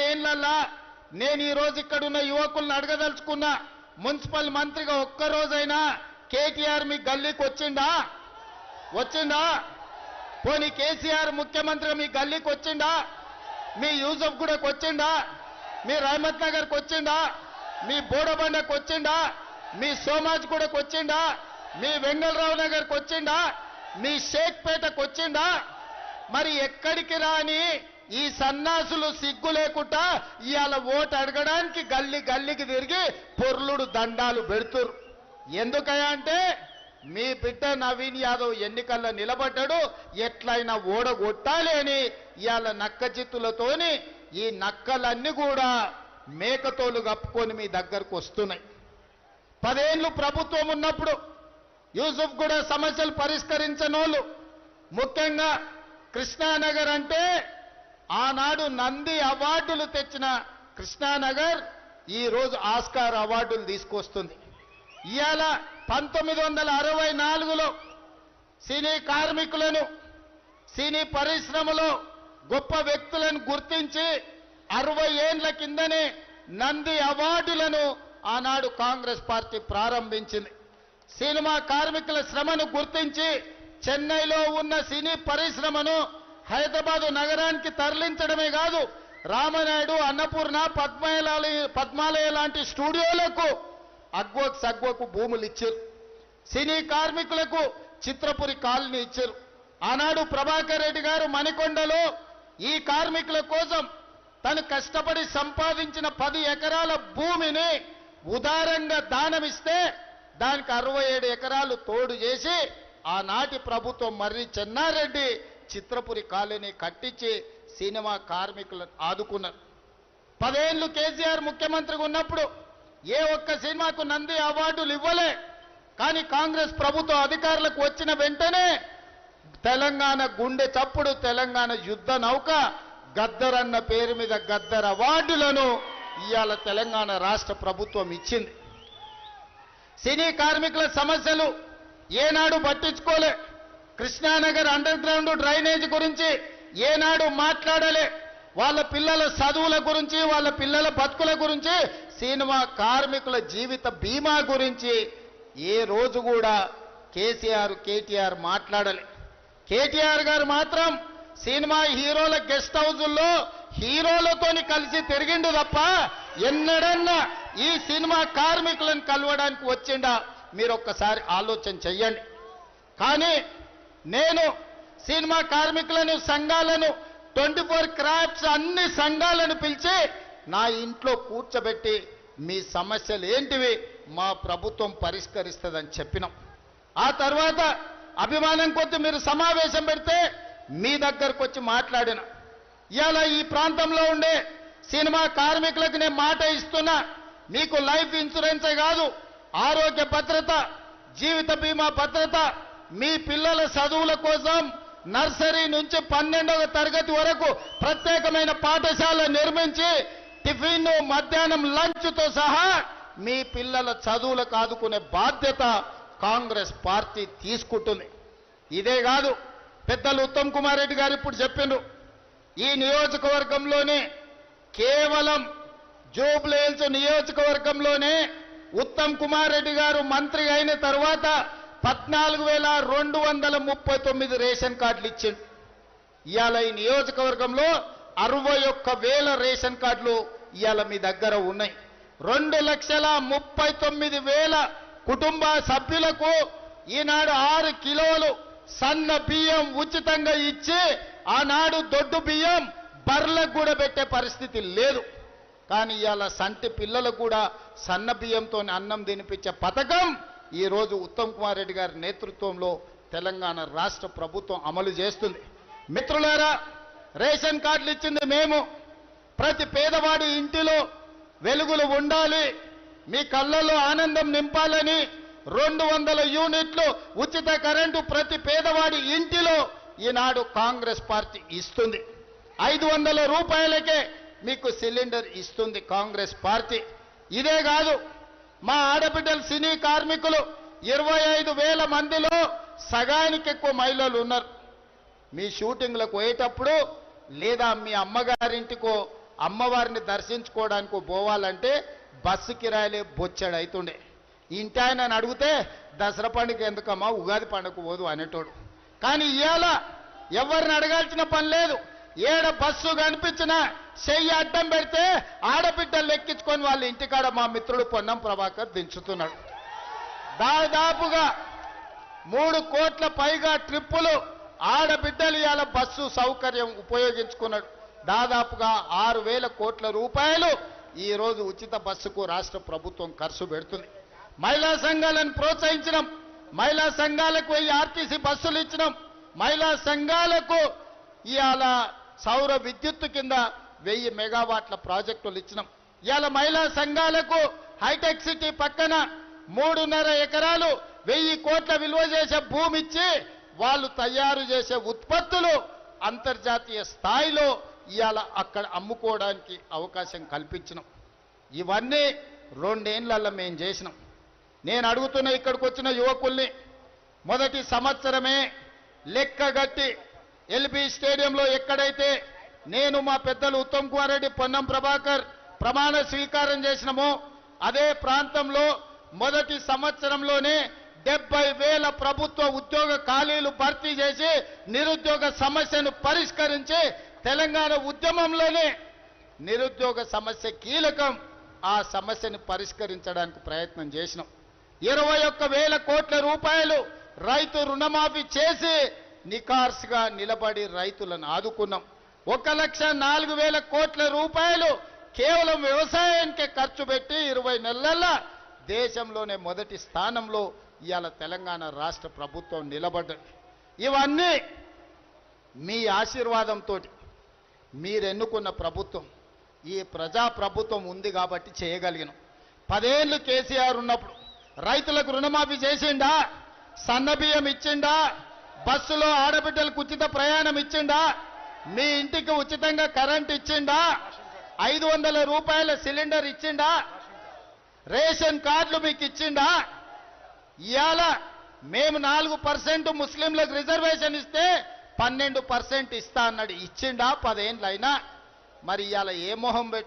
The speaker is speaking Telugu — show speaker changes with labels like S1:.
S1: నేనల్లా నేను ఈ రోజు ఇక్కడ ఉన్న యువకులను అడగదలుచుకున్నా, మున్సిపల్ మంత్రిగా ఒక్కరోజైనా కేటీఆర్ మీ గల్లీకి వచ్చిండా? పోనీ కేసీఆర్ ముఖ్యమంత్రిగా మీ గల్లీకి వచ్చిండా? మీ యూసఫ్ గూడకు వచ్చిండా? మీ రహమత్ నగర్కి వచ్చిండా? మీ బోడబండకు వచ్చిండా? మీ సోమాజ్ గూడకు వచ్చిండా? మీ వెంగళరావు నగర్కి వచ్చిండా? మీ షేక్పేటకు వచ్చిండా? మరి ఎక్కడికి రాని ఈ సన్నాసులు సిగ్గు లేకుండా ఇవాళ ఓటు అడగడానికి గల్లీకి తిరిగి పొర్లుడు దండాలు పెడుతురు. ఎందుకయ్యా అంటే మీ బిడ్డ నవీన్ యాదవ్ ఎన్నికల్లో నిలబడ్డాడు, ఎట్లయినా ఓడగొట్టాలి అని ఇవాళ నక్క చిత్తులతోని ఈ నక్కలన్నీ కూడా మేకతోలు కప్పుకొని మీ దగ్గరకు వస్తున్నాయి. 10 ఏళ్ళు ప్రభుత్వం ఉన్నప్పుడు యూసుఫ్ కూడా సమస్యలు పరిష్కరించనోళ్ళు, ముఖ్యంగా కృష్ణానగర్ అంటే ఆనాడు నంది అవార్డులు తెచ్చిన కృష్ణానగర్ ఈరోజు ఆస్కార్ అవార్డులు తీసుకొస్తుంది. ఇవాళ 1964లో సినీ కార్మికులను, సినీ పరిశ్రమలో గొప్ప వ్యక్తులను గుర్తించి 60 ఏళ్ల కిందనే నంది అవార్డులను ఆనాడు కాంగ్రెస్ పార్టీ ప్రారంభించింది. సినిమా కార్మికుల శ్రమను గుర్తించి చెన్నైలో ఉన్న సినీ పరిశ్రమను హైదరాబాదు నగరానికి తరలించడమే కాదు, రామనాయుడు, అన్నపూర్ణ, పద్మాలయ లాంటి స్టూడియోలకు సగ్వకు భూములు ఇచ్చారు. సినీ కార్మికులకు చిత్రపురి కాలనీ ఇచ్చారు. ఆనాడు ప్రభాకర్ రెడ్డి గారు మణికొండలో ఈ కార్మికుల కోసం తను కష్టపడి సంపాదించిన 10 ఎకరాల భూమిని ఉదారంగా దానమిస్తే దానికి 67 ఎకరాలు తోడు చేసి ఆనాటి ప్రభుత్వం మర్రి చెన్నారెడ్డి చిత్రపురి కాలనీ కట్టించి సినిమా కార్మికులను ఆదుకున్నారు. 10 ఏళ్ళు కేసీఆర్ ముఖ్యమంత్రిగా ఉన్నప్పుడు ఏ ఒక్క సినిమాకు నంది అవార్డులు ఇవ్వలే. కానీ కాంగ్రెస్ ప్రభుత్వం అధికారులకు వచ్చిన వెంటనే తెలంగాణ గుండె చప్పుడు, తెలంగాణ యుద్ధ నౌక గద్దర్ అన్న పేరు మీద గద్దర్ అవార్డులను ఇవాళ తెలంగాణ రాష్ట్ర ప్రభుత్వం ఇచ్చింది. సినీ కార్మికుల సమస్యలు ఏనాడు పట్టించుకోలే. కృష్ణానగర్ అండర్ గ్రౌండ్ డ్రైనేజ్ గురించి ఏనాడు మాట్లాడలే. వాళ్ళ పిల్లల చదువుల గురించి, వాళ్ళ పిల్లల బతుకుల గురించి, సినిమా కార్మికుల జీవిత బీమా గురించి ఏ రోజు కూడా కేటీఆర్ మాట్లాడలే. కేటీఆర్ గారు మాత్రం సినిమా హీరోల గెస్ట్ హౌజుల్లో హీరోలతోని కలిసి తిరిగిండు తప్ప ఎన్నడన్నా ఈ సినిమా కార్మికులను కలవడానికి వచ్చిండా? మీరు ఒక్కసారి ఆలోచన చెయ్యండి. కానీ నేను సినిమా కార్మికులను, సంఘాలను, 24 క్రాఫ్ట్స్ అన్ని సంఘాలను పిలిచి నా ఇంట్లో కూర్చోబెట్టి మీ సమస్యలు ఏంటివి మా ప్రభుత్వం పరిష్కరిస్తుందని చెప్పినాం. ఆ తర్వాత అభిమానం కొద్ది మీరు సమావేశం పెడితే మీ దగ్గరకు వచ్చి మాట్లాడిన. ఇవాళ ఈ ప్రాంతంలో ఉండే సినిమా కార్మికులకు నేను మాట ఇస్తున్నా, మీకు లైఫ్ ఇన్సూరెన్సే కాదు, ఆరోగ్య భద్రత, జీవిత బీమా భద్రత, మీ పిల్లల చదువుల కోసం నర్సరీ నుంచి 12వ తరగతి వరకు ప్రత్యేకమైన పాఠశాల నిర్మించి టిఫిన్, మధ్యాహ్నం లంచ్తో సహా మీ పిల్లల చదువులకు ఆదుకునే బాధ్యత కాంగ్రెస్ పార్టీ తీసుకుంటుంది. ఇదే కాదు, పెద్దలు ఉత్తమ్ కుమార్ రెడ్డి గారు ఇప్పుడు చెప్పిండ్రు, ఈ నియోజకవర్గంలోనే కేవలం జూబ్లీహిల్స్ నియోజకవర్గంలోనే ఉత్తమ్ కుమార్ రెడ్డి గారు మంత్రి అయిన తర్వాత 14,239 రేషన్ కార్డులు ఇచ్చిండు. ఇవాళ ఈ నియోజకవర్గంలో 61,000 రేషన్ కార్డులు ఇవాళ మీ దగ్గర ఉన్నాయి. 2,39,000 కుటుంబ సభ్యులకు ఈనాడు 6 కిలోలు సన్న బియ్యం ఉచితంగా ఇచ్చి ఆనాడు దొడ్డు బియ్యం బర్లకు కూడా పెట్టే పరిస్థితి లేదు. కానీ ఇవాళ సంటి పిల్లలకు కూడా సన్న బియ్యంతో అన్నం తినిపించే పథకం ఈరోజు ఉత్తమ్ కుమార్ రెడ్డి గారి నేతృత్వంలో తెలంగాణ రాష్ట్ర ప్రభుత్వం అమలు చేస్తుంది. మిత్రులారా, రేషన్ కార్డులు ఇచ్చింది మేము. ప్రతి పేదవాడి ఇంటిలో వెలుగులు ఉండాలి, మీ కళ్ళల్లో ఆనందం నింపాలని 200 యూనిట్లు ఉచిత కరెంటు ప్రతి పేదవాడి ఇంటిలో ఈనాడు కాంగ్రెస్ పార్టీ ఇస్తుంది. 500 రూపాయలకే మీకు సిలిండర్ ఇస్తుంది కాంగ్రెస్ పార్టీ. ఇదే కాదు, మా ఆడబిడ్డలు సినీ కార్మికులు 25,000 మందిలో సగానికి ఎక్కువ మహిళలు ఉన్నారు. మీ షూటింగ్లకు పోయేటప్పుడు లేదా మీ అమ్మగారింటికో అమ్మవారిని దర్శించుకోవడానికి పోవాలంటే బస్సు కిరాయిలే బొచ్చాడు అవుతుండే. ఇంటి ఆయన అడిగితే దసరా పండుగ ఎందుకమ్మా ఉగాది పండుగ పోదు అనేటోడు. కానీ ఇవాళ ఎవరిని అడగాల్సిన పని లేదు. ఏడ బస్సు కనిపించినా చెయ్యి అడ్డం పెడితే ఆడబిడ్డలు ఎక్కించుకొని వాళ్ళ ఇంటికాడ మా మిత్రుడు పొన్నం ప్రభాకర్ దించుతున్నాడు. దాదాపుగా 3 కోట్ల పైగా ట్రిప్పులు ఆడబిడ్డలు ఇవాళ బస్సు సౌకర్యం ఉపయోగించుకున్నాడు. దాదాపుగా 6,000 కోట్ల రూపాయలు ఈరోజు ఉచిత బస్సుకు రాష్ట్ర ప్రభుత్వం ఖర్చు పెడుతుంది. మహిళా సంఘాలను ప్రోత్సహించడం, మహిళా సంఘాలకు 1000 ఆర్టీసీ బస్సులు ఇచ్చడం, మహిళా సంఘాలకు ఇవాళ సౌర విద్యుత్తు కింద 1000 మెగావాట్ల ప్రాజెక్టులు ఇచ్చినాం. ఇవాళ మహిళా సంఘాలకు హైటెక్ సిటీ పక్కన 3.5 ఎకరాలు 1000 కోట్ల విలువ చేసే భూమి ఇచ్చి వాళ్ళు తయారు చేసే ఉత్పత్తులు అంతర్జాతీయ స్థాయిలో ఇవాళ అక్కడ అమ్ముకోవడానికి అవకాశం కల్పించినాం. ఇవన్నీ 2 ఏళ్లలో మేము చేసినాం. నేను అడుగుతున్న ఇక్కడికి వచ్చిన యువకుల్ని మొదటి సంవత్సరమే లెక్కగట్టి ఎల్బీ స్టేడియంలో ఎక్కడైతే నేను మా పెద్దలు ఉత్తమ్ కుమార్ రెడ్డి, పొన్నం ప్రభాకర్ ప్రమాణ స్వీకారం చేసినామో అదే ప్రాంతంలో మొదటి సంవత్సరంలోనే 70,000 ప్రభుత్వ ఉద్యోగ ఖాళీలు భర్తీ చేసి నిరుద్యోగ సమస్యను పరిష్కరించి తెలంగాణ ఉద్యమంలోనే నిరుద్యోగ సమస్య కీలకం, ఆ సమస్యను పరిష్కరించడానికి ప్రయత్నం చేసినాం. 21,000 కోట్ల రూపాయలు రైతు రుణమాఫీ చేసి నికార్స్గా నిలబడి రైతులను ఆదుకున్నాం. 1,04,000 కోట్ల రూపాయలు కేవలం వ్యవసాయానికే ఖర్చు పెట్టి 20 నెలల దేశంలోనే మొదటి స్థానంలో ఇవాళ తెలంగాణ రాష్ట్ర ప్రభుత్వం నిలబడ్డది. ఇవన్నీ మీ ఆశీర్వాదంతో మీరు ఎన్నుకున్న ప్రభుత్వం, ఈ ప్రజా ప్రభుత్వం ఉంది కాబట్టి చేయగలిగినాం. 10 ఏళ్ళు కేసీఆర్ ఉన్నప్పుడు రైతులకు రుణమాఫీ చేసిండా? సన్నబియ్యం ఇచ్చిండా? బస్సులో ఆడబిడ్డలకు ఉచిత ప్రయాణం ఇచ్చిండా? మీ ఇంటికి ఉచితంగా కరెంట్ ఇచ్చిండా? 500 రూపాయల సిలిండర్ ఇచ్చిండా? రేషన్ కార్డులు మీకు ఇచ్చిండా? ఇవాళ మేము 4% ముస్లింలకు రిజర్వేషన్ ఇస్తే 12% ఇస్తా అన్నాడు. ఇచ్చిండా? 10 ఏళ్ళైనా మరి ఇవాళ ఏ మొహం పెట్టుకు